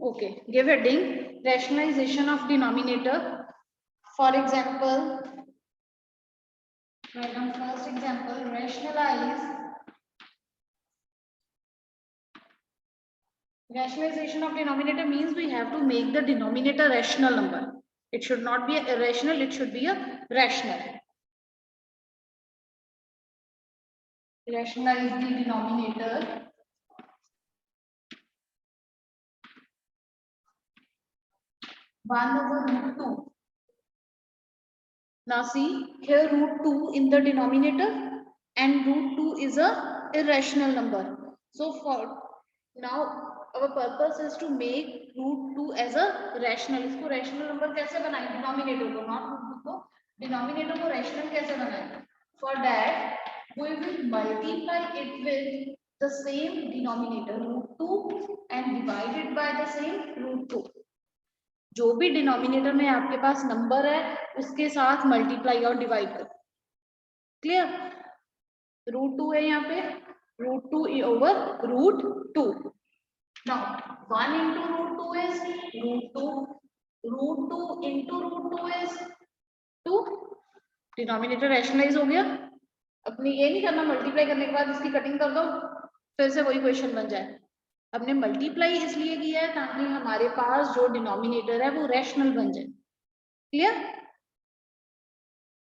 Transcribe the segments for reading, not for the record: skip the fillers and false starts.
Okay, give heading rationalization of denominator. For example, first example, rationalization of denominator means we have to make the denominator rational number. It should not be irrational, it should be a rational. Rationalize the denominator. One over root 2. Now see, here root 2 in the denominator and root 2 is a irrational number. So for now our purpose is to make root 2 as a rational. इसको rational number कैसे बनाएं? Denominator को, not root 2 को, denominator को rational कैसे बनाएं? For that we will multiply it with the same denominator root 2 and divide it by the same root 2. जो भी डिनोमिनेटर में आपके पास नंबर है उसके साथ मल्टीप्लाई और डिवाइड करो. क्लियर? रूट 2 है यहाँ पे, root 2 over root 2. Now 1 into root 2 is root 2. root 2 into root 2 is 2. Denominator rationalise हो गया. अपने ये नहीं करना मल्टीप्लाई करने के बाद इसकी कटिंग कर दो फिर से वही क्वेश्चन बन जाए. हमने मल्टीप्लाई इसलिए किया है ताकि हमारे पास जो डिनोमिनेटर है वो रैशनल बन जाए. Clear?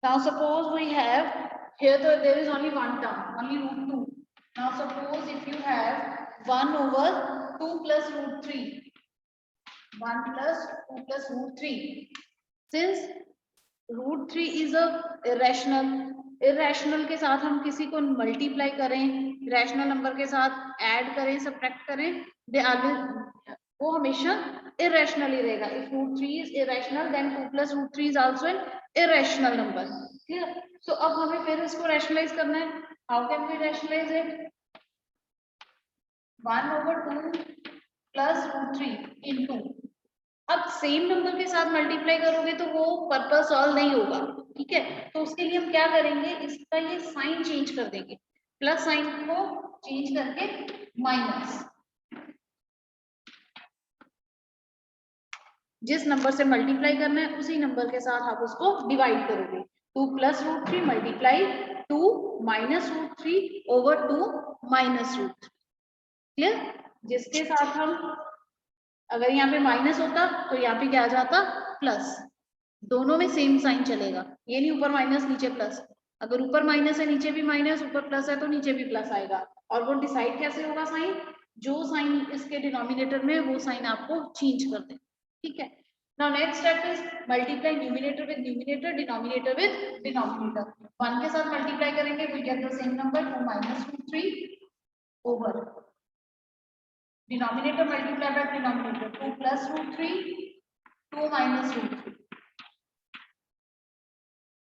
Now suppose we have here there is only one term, only root 2. Now suppose if you have 1 over 2 plus root 3, 1 plus 2 plus root 3. Since root 3 is a irrational, irrational के साथ हम किसी को multiply करें, rational number के साथ add करें, subtract करें, दे ऑलवेज वो हमेशा इरेशनल ही रहेगा. If root 3 is irrational then 2 plus root 3 is also an irrational number. Clear? तो अब हमें फिर इसको रैशनलाइज करना है. How can we rationalise it? 1 over 2 plus root 3 into. अब सेम नंबर के साथ मल्टीप्लाई करोगे तो वो पर्पस सॉल्व नहीं होगा. ठीक है, तो उसके लिए हम क्या करेंगे, इसका ये साइन चेंज कर देंगे, प्लस साइन को चेंज करके माइनस. जिस नंबर से मल्टीप्लाई करना है उसी नंबर के साथ आप उसको डिवाइड करोगे. 2 plus root 3 multiply 2 minus root 3 over 2 minus root 3. Clear? जिसके साथ हम अगर यहाँ पे माइनस होता तो यहाँ पे क्या आ जाता? प्लस. दोनों में सेम साइन चलेगा. ये नहीं ऊपर माइनस नीचे प्लस. अगर ऊपर माइनस है नीचे भी माइनस, ऊपर प्लस है तो नीचे भी प्लस आएगा. और वो डिसाइड कैसे होगा साइन? जो साइन इसके डिनोमिनेटर में वो साइन आपको चेंज कर दे. ठीक है. Now next step is multiply numerator with numerator, denominator with denominator. 1 के साथ मल्टीप्लाई करेंगे we get the same number 2 minus root 3 over denominator multiplied by denominator 2 plus root 3 2 minus root 3.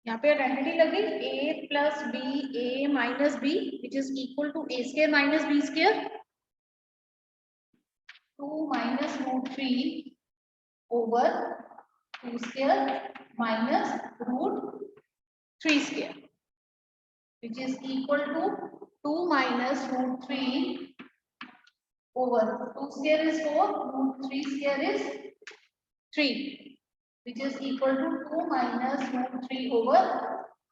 यहाँ पे आइडेंटिटी लगी a plus b a minus b which is equal to a square minus b square. 2 minus root 3 over 2 square minus root 3 square which is equal to 2 minus root 3 over 2 square is 4, root 3 square is 3 which is equal to 2 minus root 3 over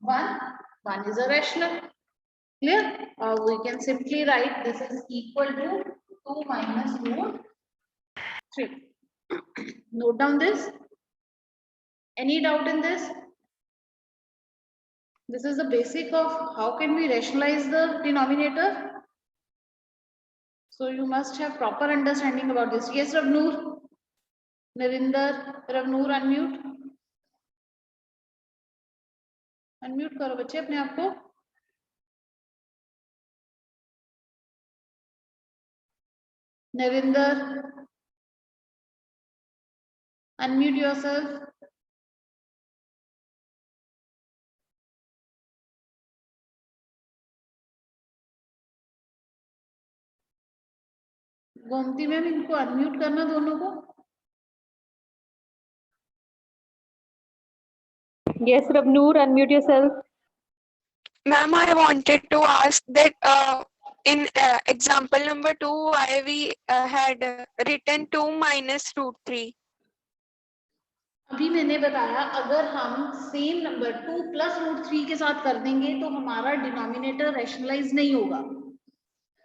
1. 1 is a rational. Clear? We can simply write this is equal to 2 minus root 3. Note down this. Any doubt in this? This is the basic of how can we rationalize the denominator. So you must have proper understanding about this. Yes, Ravnoor, Narinder, Ravnoor, unmute. Unmute करो बच्चे अपने आप को. Narinder, unmute yourself. Gomti ma'am इनको unmute करना दोनों को. Yes, Rabnoor, unmute yourself. Ma'am, I wanted to ask that in example number 2, why we had written 2 minus √3? अभी मैंने बताया अगर हम सेम नंबर 2 प्लस √3 के साथ कर देंगे तो हमारा डिनोमिनेटर रैशनलाइज नहीं होगा,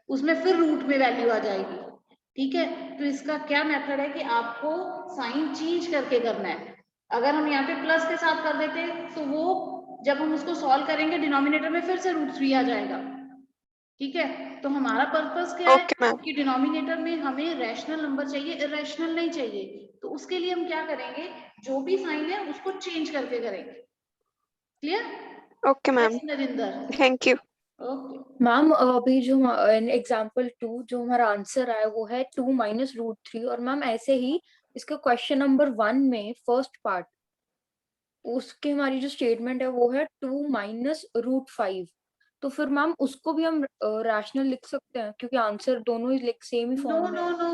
उसमें फिर रूट में वैल्यू आ जाएगी। ठीक है, तो इसका क्या मेथड है कि आपको साइन चेंज करके करना है। अगर हम यहाँ पे प्लस के साथ कर देते तो वो जब हम उसको सॉल्व करेंगे डिनोमिनेटर में फिर से √3 आ जाएगा। ठीक है, तो हमारा पर्पस क्या है कि डिनोमिनेटर में हमें रैशनल नंबर चाहिए, इरेशनल नहीं चाहिए। तो उसके लिए हम क्या करेंगे, जो भी साइन है उसको चेंज करके करेंगे। Clear? Okay ma'am, Narinder, thank you. Okay ma'am अभी जो एग्जाम्पल 2 जो हमारा आंसर आया वो है 2 माइनस √3, और मैम ऐसे ही इसका क्वेश्चन नंबर 1 में फर्स्ट पार्ट उसके हमारी जो स्टेटमेंट है वो है 2 माइनस √5। तो फिर मैम उसको भी हम रैशनल लिख सकते हैं क्योंकि आंसर दोनों ही सेम ही फॉर्म में। नो,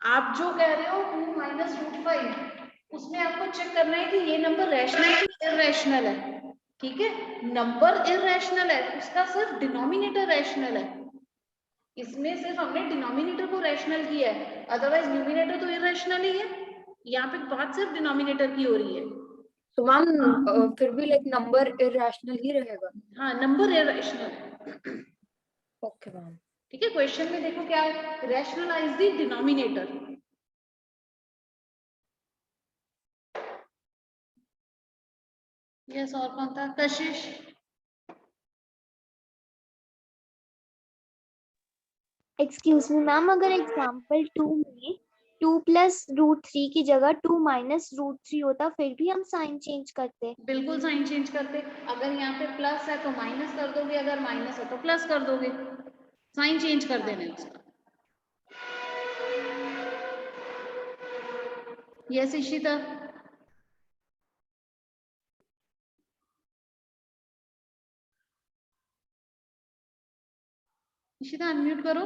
आप जो कह रहे हो 2 माइनस √5, उसमें आपको चेक करना है कि ये नंबर रैशनल है कि इरेशनल है। ठीक है, नंबर इरेशनल है, उसका सिर्फ डिनोमिनेटर रैशनल है। इसमें सिर्फ हमने डिनोमिनेटर को रैशनल किया है, अदरवाइज न्यूमिनेटर तो इरेशनल ही है। यहाँ पे बात सिर्फ डिनोमिनेटर की हो रही है। तो मैम फिर भी लाइक नंबर इरेशनल ही रहेगा। हाँ, नंबर इरेशनल। Okay ma'am. ठीक है, क्वेश्चन में देखो क्या है, रैशनलाइज द डिनोमिनेटर। यस, और कौन था? कशिश। एक्सक्यूज मी मैम, अगर एग्जाम्पल 2 में 2 प्लस √3 की जगह 2 माइनस √3 होता फिर भी हम साइन चेंज करते? बिल्कुल साइन चेंज करते। अगर यहाँ पे प्लस है तो माइनस कर दोगे, अगर माइनस है तो प्लस कर दोगे, साइन चेंज कर देने उसका। यस इशिता। इशिता अनम्यूट करो।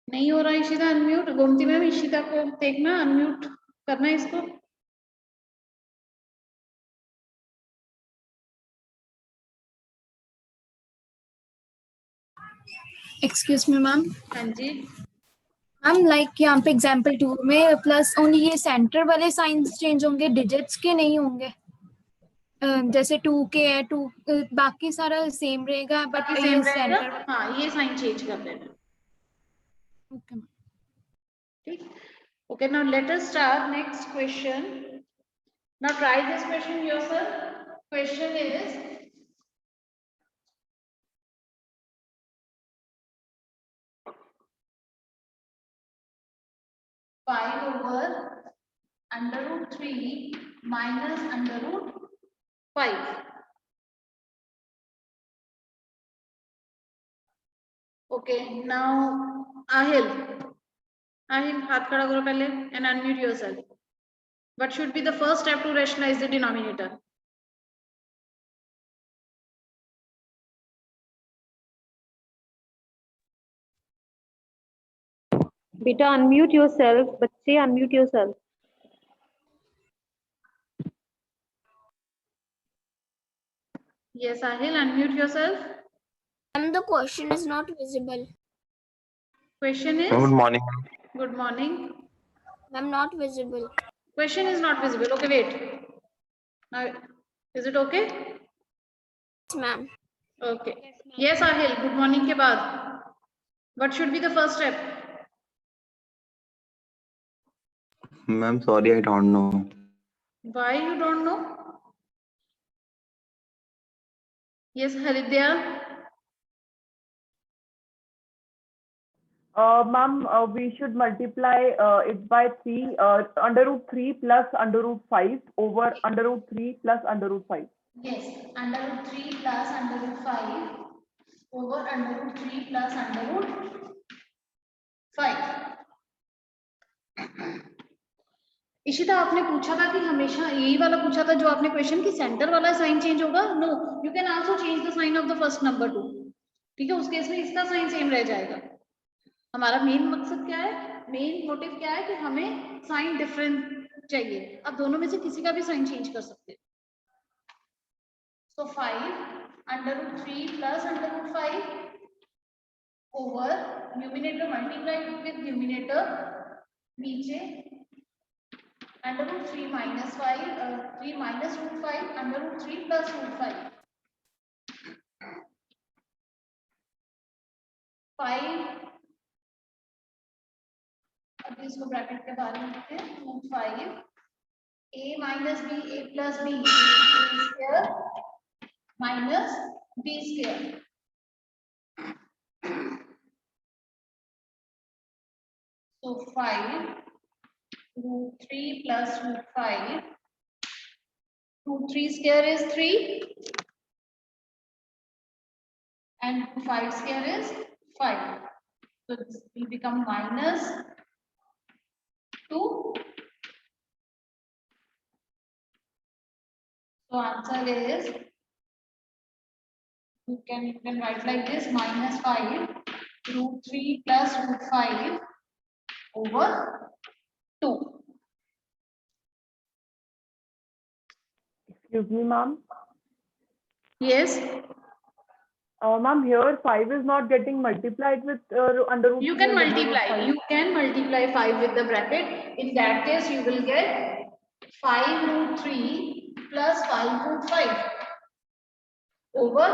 नहीं हो रहा इशिता अनम्यूट। गोमती मैम, इशिता को देखना अनम्यूट करना है इसको। Excuse me ma'am. हाँ जी मैम, लाइक यहाँ पे एग्जाम्पल 2 में प्लस ओनली ये सेंटर वाले साइंस चेंज होंगे, डिजिट्स के नहीं होंगे। जैसे 2 के है 2, बाकी सारा सेम रहेगा बट ये सेंटर। हाँ, ये साइन चेंज कर देना। Okay ma'am. ठीक। Okay, now let us start next question. Now try this question yourself. Question is 5 over √3 minus √5. Okay, now Ahil, हाथ खड़ा करो पहले and unmute yourself. What should be the first step to rationalize the denominator? बेटा unmute yourself, बच्चे unmute yourself. Yes, Ahil, unmute yourself. And the question is not visible. Question is? Good morning. Good morning. I'm not visible. Question is not visible. Okay, wait. Now, is it okay? Yes, ma'am. Okay. Yes, Ahil, good morning के बाद. What should be the first step? Ma'am, sorry, I don't know. Why you don't know? Yes, Haridya. Ma'am, we should multiply it by 3, √3 plus √5 over √3 plus √5. Yes, √3 plus √5 over √3 plus √5. Ishita, आपने पूछा था कि हमेशा यही वाला पूछा था जो आपने क्वेश्चन की सेंटर वाला साइन चेंज होगा? No, you can also change the sign of the first number too. ठीक है, उस केस में इसका साइन सेम रह जाएगा। हमारा मेन मकसद क्या है, मेन मोटिव क्या है कि हमें साइन डिफरेंट चाहिए. अब दोनों में से किसी का भी साइन चेंज कर सकते हैं. So 5 under root 3 plus under root 5 over numerator multiplied with numerator नीचे under root 3 minus 5 3 minus root 5 under root 3 plus root 5 5 अब इसको ब्रैकेट के बाहर लिखते हैं root 5 a minus b a plus b square minus b square. So 5 root 3 plus root 5 root 3 square is 3 and root 5 square is 5. So this will become minus 2. So answer is you can write like this minus 5 root 3 plus root 5 over 2. Excuse me, ma'am. Yes, Ma'am, here 5 is not getting multiplied with under root you 3 can and under root multiply. 5. You can multiply 5 with the bracket. In that case, you will get 5 root 3 plus 5 root 5 over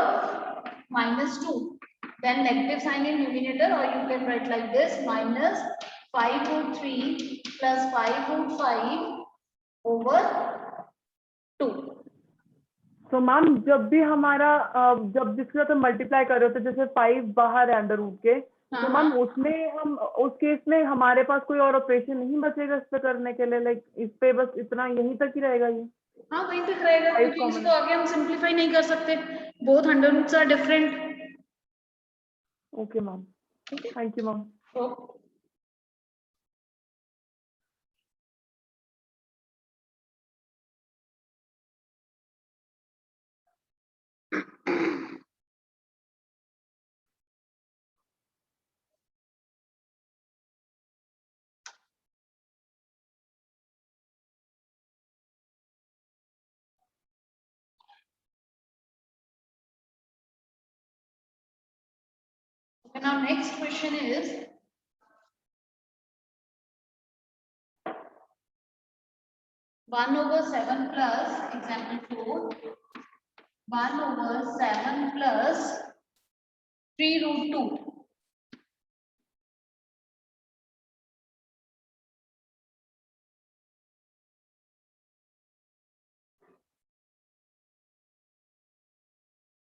minus 2. Then negative sign in numerator, or you can write like this minus 5 root 3 plus 5 root 5 over 2. तो ma'am जब भी हमारा जब जिसके साथ हम multiply कर रहे होते जैसे 5 बाहर है अंडर रूट के, तो मैम उसमें हम उस केस में हमारे पास कोई और ऑपरेशन नहीं बचेगा इस पे करने के लिए, लाइक इस पे बस इतना यहीं तक ही रहेगा ये. हाँ वहीं तक रहेगा क्योंकि इसको आगे हम सिंप्लीफाई नहीं कर सकते. Both under roots are different. Okay ma'am, thank you ma'am. Okay, now next question is one over 7 plus example 4 1 over 7 plus 3 root 2.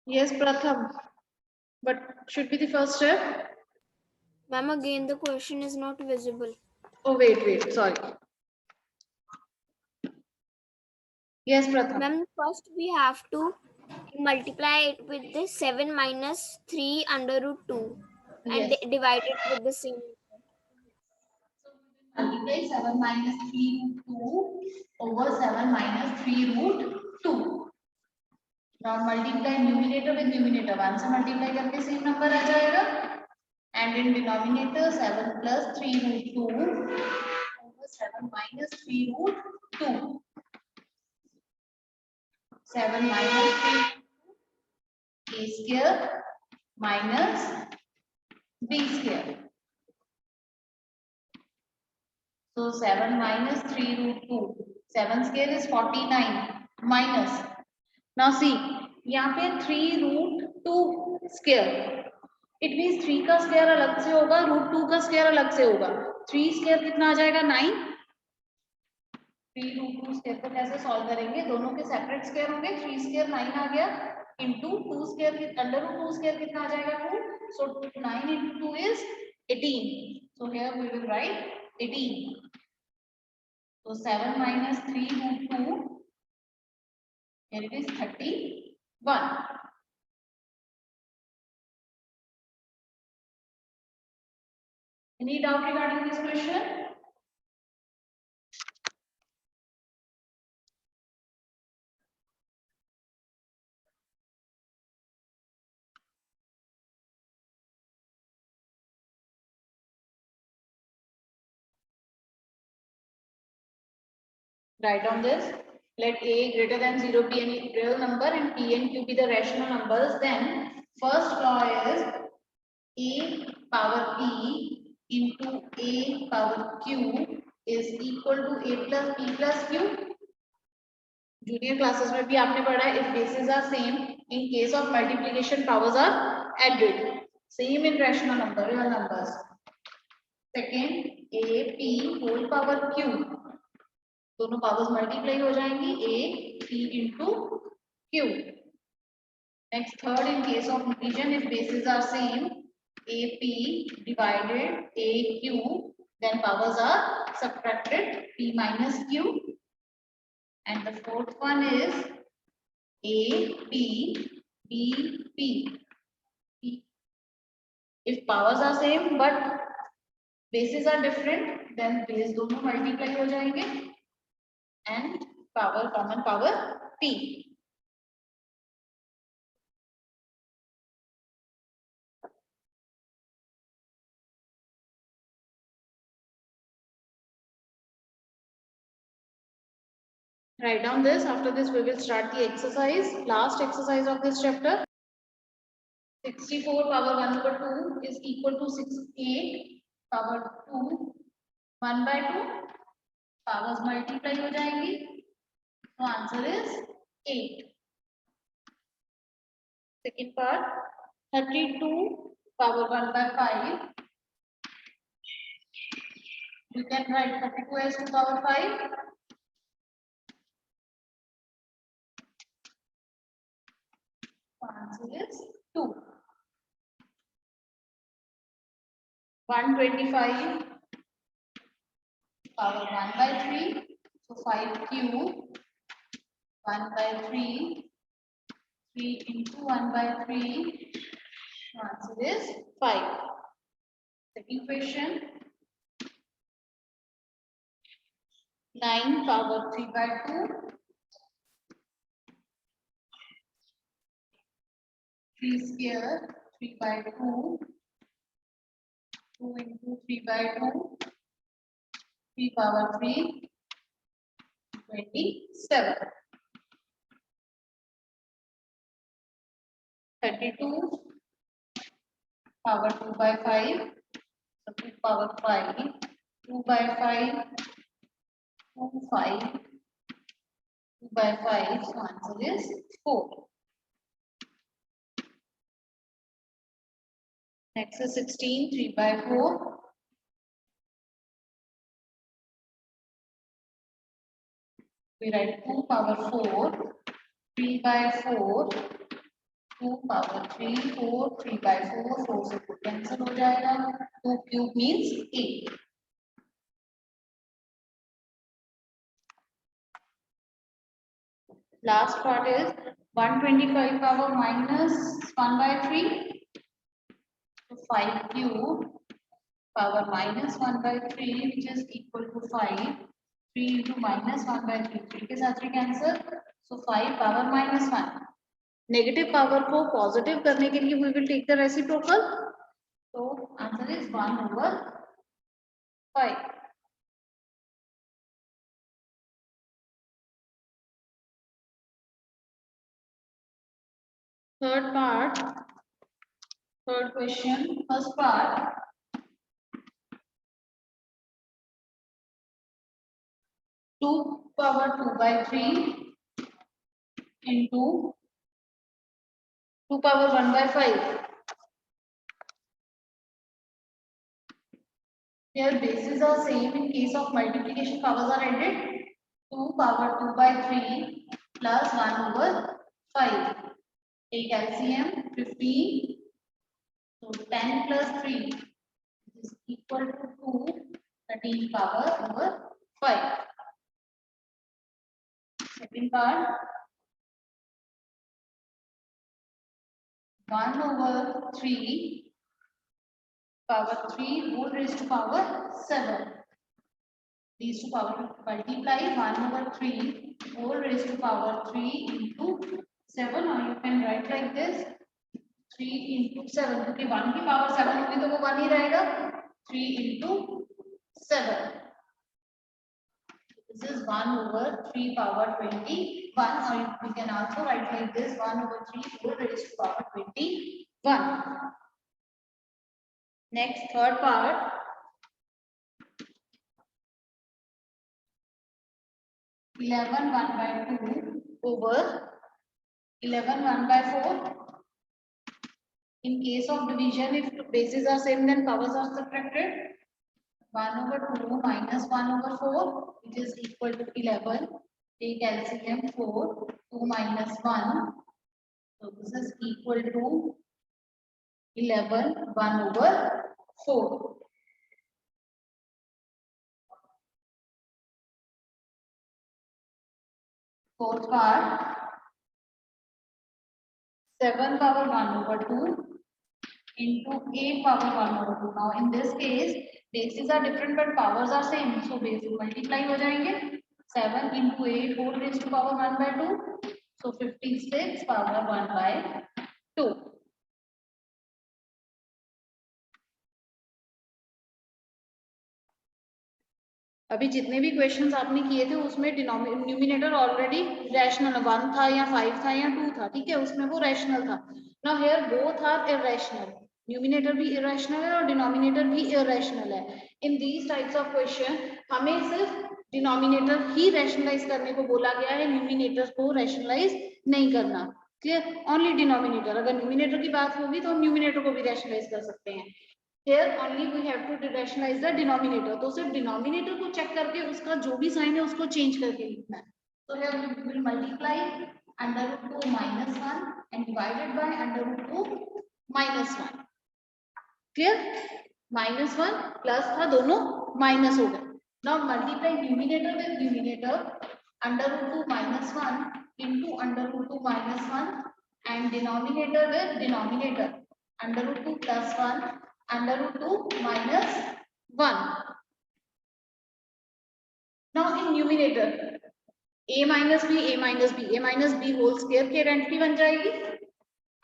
Yes, Pratham, but should be the first step. Ma'am, again the question is not visible. Oh wait, sorry. Yes, Pratham. Ma'am, first we have to multiply it with the 7 minus 3 under root 2 and Yes. divide it with the same. Multiply 7 minus 3 root 2 over 7 minus 3 root 2. Now multiply numerator with numerator. 1 से multiply करके same number आ जाएगा. And in denominator 7 plus 3 root 2 over 7 minus 3 root 2. 7 minus 3 a square minus b square. So 7 minus 3 root 2. 7 square is 49 minus. Now see, यहाँ पे 3 root 2 square. It means 3 का square अलग से होगा, root 2 का square अलग से होगा. 3 square कितना आ जाएगा 9. 3 root 2 square को कैसे solve करेंगे? दोनों के separate square होंगे. 3 square 9 आ गया. Into 2 square under root 2 square कितना आ जाएगा 2. So 9 into 2 is 18. So here we will write 18. So 7 minus 3 root 2. Here it is 31. Any doubt regarding this question? Write down this. Let a greater than 0 be any real number and p and q be the rational numbers. Then first law is a power p into a power q is equal to a plus p plus q. Junior classes में भी आपने पढ़ा है, if bases are same, in case of multiplication powers are added, same in rational number, real numbers. Second, a p whole power q, दोनों powers multiply हो जाएंगी, a p into q. Next, third, in case of division, if bases are same, a p divided a q, then powers are subtracted, p minus q. And the fourth one is a p b p. If powers are same but bases are different, then base दोनों multiply हो जाएंगे and power common power p. Write down this. After this, we will start the exercise. Last exercise of this chapter. 64 power 1 over 2 is equal to 68 power 2 1 by 2. Powers multiply हो जाएंगी. So answer is 8. Second part. 32 power 1 by 5. We can write 32 as 2 power 5. Answer is 2. 125 power 1 by 3. So 5 cube 1 by 3. 3 into 1 by 3. Answer is 5. Second question. 9 power 3 by 2. 3 square 3 by 2. 2 into 3 by 2. 3 power 3. 27. 32 power 2 by 5. So 2 power 5. 2 by 5. 2 5. 2 by 5. So answer is 4. Next is 16, 3 by 4. We write 2 power 4, 3 by 4, 2 power 3, 4, 3 by 4, 4 से cancel हो जाएगा. 2 cube means 8. Last part is 125 power minus 1 by 3. So 5 cube power minus 1 by 3 which is equal to 5. 3 into minus 1 by 3. 3 के साथ 3 cancel. So 5 power minus 1. Negative power को positive करने के लिए we will take the reciprocal. So answer is 1 over 5. Third part. Third question. First part. 2 power 2 by 3 into 2 power 1 by 5. Here bases are same. In case of multiplication, powers are added. 2 power 2 by 3 plus 1 over 5. Take LCM 15. So 10 plus 3 is equal to 2. 13 power over 5. Second part. 1 over 3 power 3 whole raised to power 7. These two power multiply 1 over 3 whole raised to power 3 into 7, or you can write like this 3 into 7 क्योंकि 1 की power 7 होगी तो वो 1 ही रहेगा. 3 into 7. This is 1 over 3 power 21, or we can also write like this, 1 over 3 whole raised to power 21. Next, third part. 11 1 by 2 over 11 1 by 4. In case of division, if bases are same, then powers are subtracted. 1 over 2 minus 1 over 4, which is equal to 11. Take LCM 4, 2 minus 1. So this is equal to 11, 1 over 4. Fourth part, 7 power 1 over 2 into 8 power 1 over 2. Now in this case, bases are different but powers are same. So base multiply हो जाएंगे. 7 into 8 whole raised to power 1 by 2. So 56 power 1 by 2. अभी जितने भी questions आपने किए थे उसमें numerator already rational 1 था या 5 था या 2 था, ठीक है, उसमें वो रैशनल था. Now here both are irrational. Numerator भी इरेशनल है और डिनोमिनेटर भी इरेशनल है. In these types of question हमें सिर्फ डिनोमिनेटर ही रैशनलाइज करने को बोला गया है, न्यूमिनेटर को रैशनलाइज नहीं करना. क्लियर? Only denominator. अगर न्यूमिनेटर की बात होगी तो हम न्यूमिनेटर को भी रैशनलाइज कर सकते हैं. Here only we have to rationalize the denominator. तो सिर्फ डिनोमिनेटर को चेक करके उसका जो भी साइन है उसको चेंज करके लिखना है. So here we will multiply under root 2 minus 1 and divided by under root 2 minus 1. Clear? Minus 1 plus था, दोनों minus हो गए. Now multiply numerator with numerator, under root 2 minus 1 into under root 2 minus 1, and denominator with denominator, under root 2 plus 1 under root 2 minus 1. Now in numerator, a minus b whole square की identity बन जाएगी,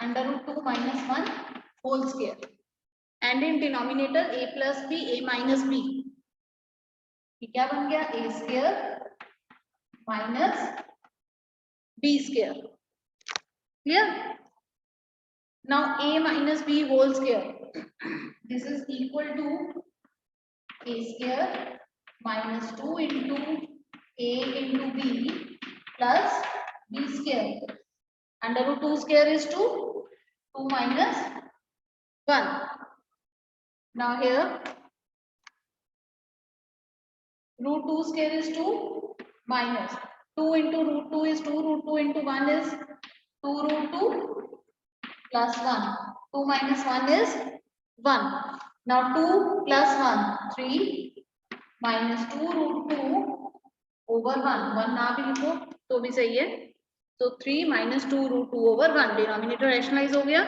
under root 2 minus 1 whole square. And in denominator a plus b, a minus b, ये क्या बन गया? a square minus b square. Clear? Now a minus b whole square, this is equal to a square minus 2 into a into b plus b square. Under root 2 square is 2, 2 minus 1. Now here root 2 square is 2 minus 2 into root 2 is 2, root 2 into 1 is 2 root 2 plus 1. 2 minus 1 is 1. Now 2 plus 1, 3 minus 2 root 2 over 1. 1 ना भी लिखो तो भी सही है. So 3 minus 2 root 2 over 1. Denominator rationalise हो गया.